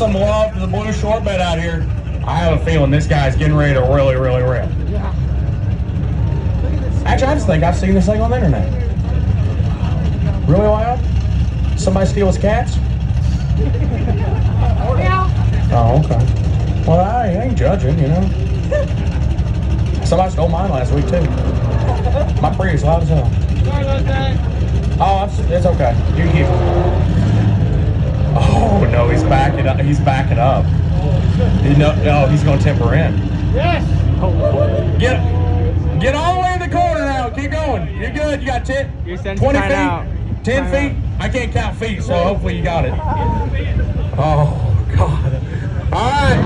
some love to the blue short bed out here. I have a feeling this guy's getting ready to really rip. Yeah. Actually, I just think I've seen this thing on the internet. Really loud? Somebody steal his cats? Yeah. Oh, okay. Well, I ain't judging, you know. Somebody stole mine last week, too. My Prius loud as hell. Sorry about that. Oh, it's okay. You can keep it. Oh, no, he's backing up. He's backing up. No, he's going to tip her in. Yes. Get all the way in the corner now. Keep going. You're good. You got 10, You're 20 sending feet, out. 10 feet. I can't count feet, so hopefully you got it. Oh, God. All right.